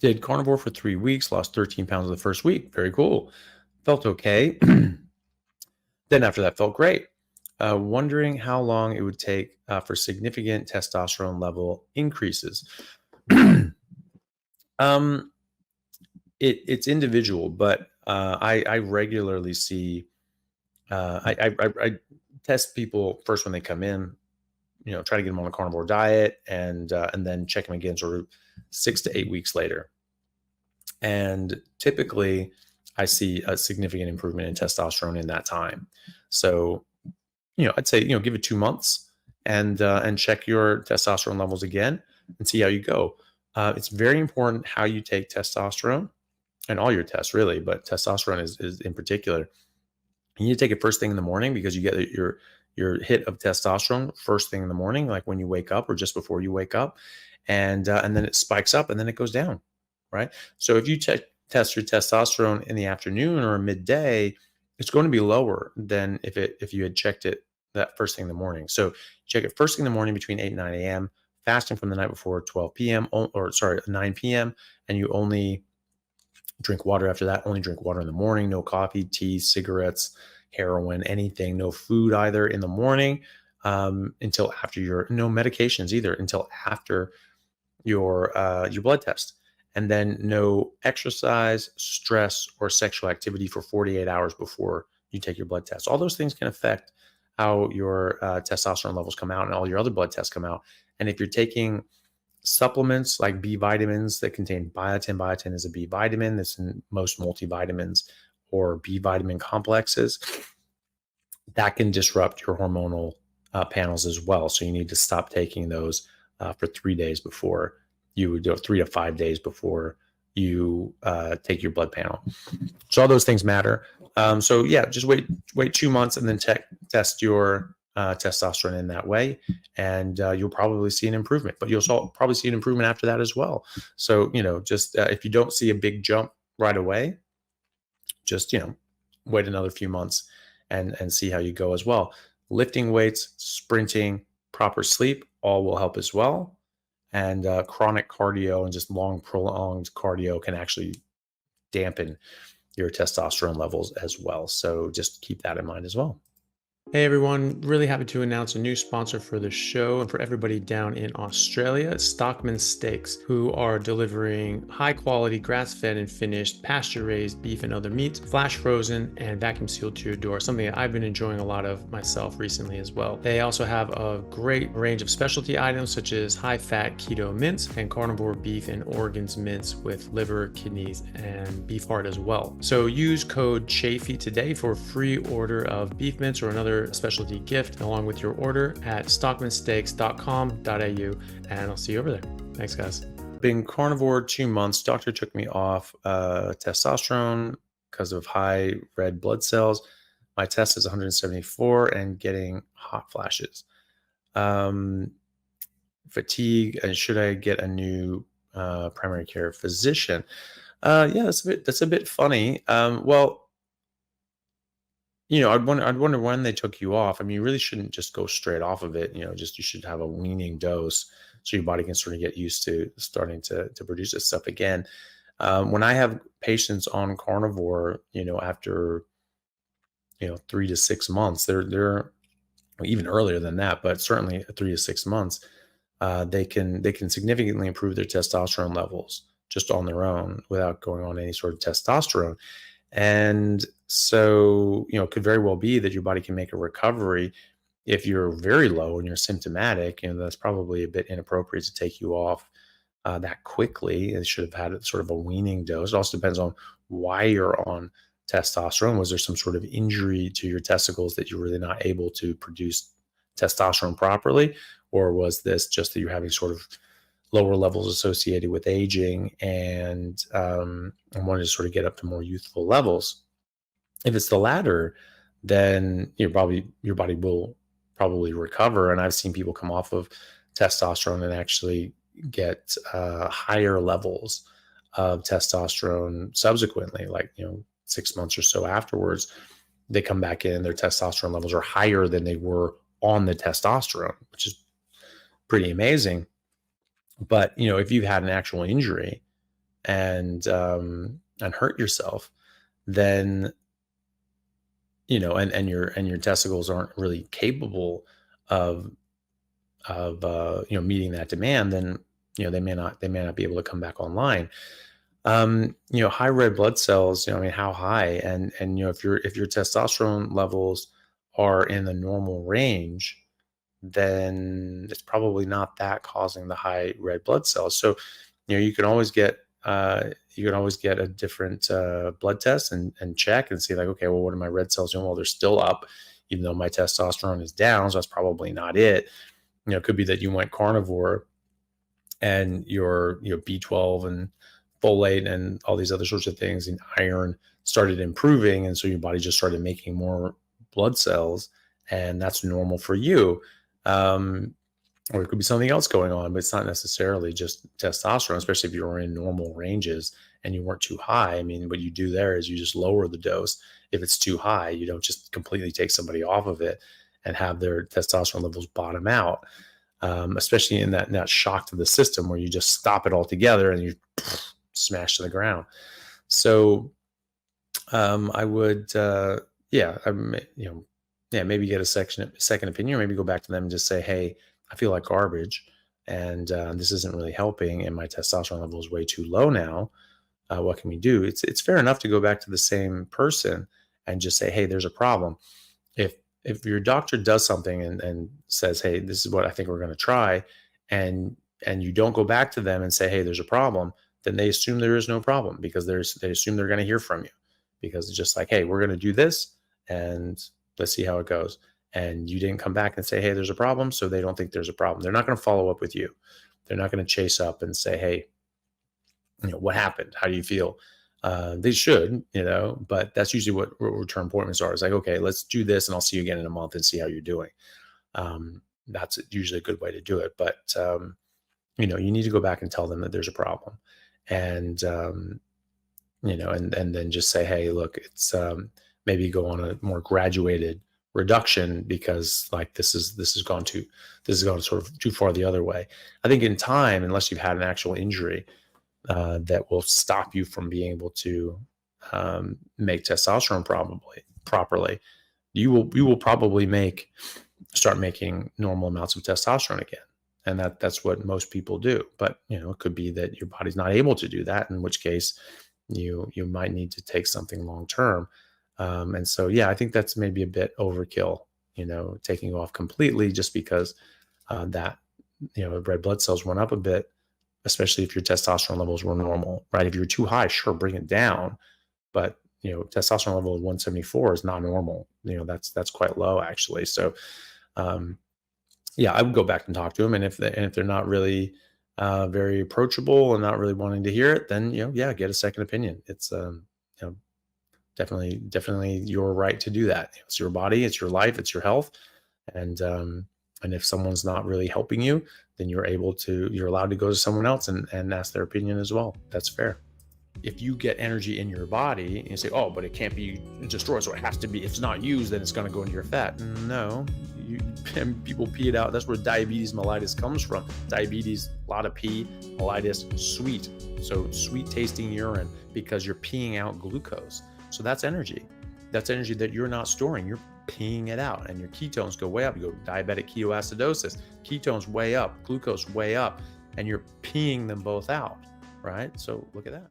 Did carnivore for 3 weeks, lost 13 pounds the first week. Very cool. Felt okay. Then after that, felt great. Wondering how long it would take for significant testosterone level increases. It's individual, but I regularly see, I test people first when they come in, try to get them on a carnivore diet, and then check them again sort of 6 to 8 weeks later. And typically I see a significant improvement in testosterone in that time. So, I'd say, give it 2 months and check your testosterone levels again and see how you go. It's very important how you take testosterone, and all your tests really, but testosterone is in particular. You need to take it first thing in the morning, because you get your hit of testosterone first thing in the morning, like when you wake up or just before you wake up, and then it spikes up and then it goes down, right? So if you test your testosterone in the afternoon or midday, it's going to be lower than if you had checked it that first thing in the morning. So check it first thing in the morning between 8 and 9 a.m., fasting from the night before 12 p.m., 9 p.m., and you only drink water after that. Only drink water in the morning. No coffee, tea, cigarettes, heroin, anything. No food either in the morning until after no medications either until after your blood test. And then no exercise, stress, or sexual activity for 48 hours before you take your blood test. All those things can affect how your testosterone levels come out and all your other blood tests come out. And if you're taking supplements like B vitamins that contain biotin. Biotin is a B vitamin that's in most multivitamins or B vitamin complexes. That can disrupt your hormonal panels as well. So you need to stop taking those for 3 days before you would do 3 to 5 days before you take your blood panel. So all those things matter. So yeah, just wait 2 months and then test your testosterone in that way, and you'll probably see an improvement. But you'll probably see an improvement after that as well. So just if you don't see a big jump right away, just wait another few months and see how you go as well. Lifting weights, sprinting, proper sleep, all will help as well. And chronic cardio and just long prolonged cardio can actually dampen your testosterone levels as well. So just keep that in mind as well. Hey everyone, really happy to announce a new sponsor for the show and for everybody down in Australia, Stockman Steaks, who are delivering high quality grass-fed and finished pasture-raised beef and other meats, flash frozen and vacuum sealed to your door, something that I've been enjoying a lot of myself recently as well. They also have a great range of specialty items such as high-fat keto mince and carnivore beef and organs mince with liver, kidneys, and beef heart as well. So use code Chaffee today for a free order of beef mince or another specialty gift along with your order at stockmansteaks.com.au, and I'll see you over there. Thanks, guys. Being carnivore 2 months, doctor took me off testosterone because of high red blood cells. My test is 174 and getting hot flashes. Fatigue, and should I get a new primary care physician? Yeah, that's a bit funny. Well, I'd wonder when they took you off. I mean, you really shouldn't just go straight off of it. You should have a weaning dose so your body can sort of get used to starting to produce this stuff again. When I have patients on carnivore, after 3 to 6 months, they're even earlier than that, but certainly 3 to 6 months, they can significantly improve their testosterone levels just on their own without going on any sort of testosterone. And so, it could very well be that your body can make a recovery. If you're very low and you're symptomatic, that's probably a bit inappropriate to take you off that quickly. It should have had sort of a weaning dose. It also depends on why you're on testosterone. Was there some sort of injury to your testicles that you're really not able to produce testosterone properly? Or was this just that you're having sort of lower levels associated with aging and wanted to sort of get up to more youthful levels? If it's the latter, then your body will probably recover. And I've seen people come off of testosterone and actually get higher levels of testosterone subsequently, like 6 months or so afterwards. They come back in, their testosterone levels are higher than they were on the testosterone, which is pretty amazing. But if you've had an actual injury and hurt yourself, then, and your testicles aren't really capable of meeting that demand, then they may not be able to come back online. High red blood cells, I mean, how high? And if your testosterone levels are in the normal range, then it's probably not that causing the high red blood cells. So, you can always get a different blood test and check and see, like, okay, well, what are my red cells doing? Well, they're still up, even though my testosterone is down. So that's probably not it. It could be that you went carnivore and your B12 and folate and all these other sorts of things and iron started improving, and so your body just started making more blood cells, and that's normal for you. Or it could be something else going on, but it's not necessarily just testosterone, especially if you're in normal ranges and you weren't too high. I mean, what you do there is you just lower the dose. If it's too high, you don't just completely take somebody off of it and have their testosterone levels bottom out, especially in that shock to the system where you just stop it altogether and you smash to the ground. So I would, maybe get a second opinion, or maybe go back to them and just say, hey, I feel like garbage, and this isn't really helping, and my testosterone level is way too low now. What can we do? It's fair enough to go back to the same person and just say, hey, there's a problem. If your doctor does something and says, hey, this is what I think we're going to try, and you don't go back to them and say, hey, there's a problem, then they assume there is no problem, because they assume they're going to hear from you, because it's just like, hey, we're going to do this and let's see how it goes. And you didn't come back and say, hey, there's a problem, so they don't think there's a problem. They're not going to follow up with you. They're not going to chase up and say, hey, what happened? How do you feel? They should, but that's usually what return appointments are. It's like, okay, let's do this and I'll see you again in a month and see how you're doing. That's usually a good way to do it. But, you need to go back and tell them that there's a problem. And, and then just say, hey, look, it's maybe go on a more graduated reduction, because like this has gone sort of too far the other way. I think in time, unless you've had an actual injury that will stop you from being able to make testosterone properly, you will probably start making normal amounts of testosterone again. And that's what most people do. But it could be that your body's not able to do that, in which case you might need to take something long term. And so, I think that's maybe a bit overkill, taking off completely just because that, red blood cells went up a bit, especially if your testosterone levels were normal, right? If you're too high, sure, bring it down. But, testosterone level of 174 is not normal. That's quite low, actually. So, I would go back and talk to them. And if they're not really very approachable and not really wanting to hear it, then, get a second opinion. It's, definitely your right to do that. It's your body, it's your life, it's your health. And if someone's not really helping you, then you're allowed to go to someone else and ask their opinion as well. That's fair. If you get energy in your body and you say, oh, but it can't be destroyed, so it has to be, if it's not used, then it's going to go into your fat. No, people pee it out. That's where diabetes mellitus comes from. Diabetes, a lot of pee, mellitus, sweet. So sweet tasting urine, because you're peeing out glucose. So that's energy. That's energy that you're not storing. You're peeing it out, and your ketones go way up. You go diabetic ketoacidosis, ketones way up, glucose way up, and you're peeing them both out, right? So look at that.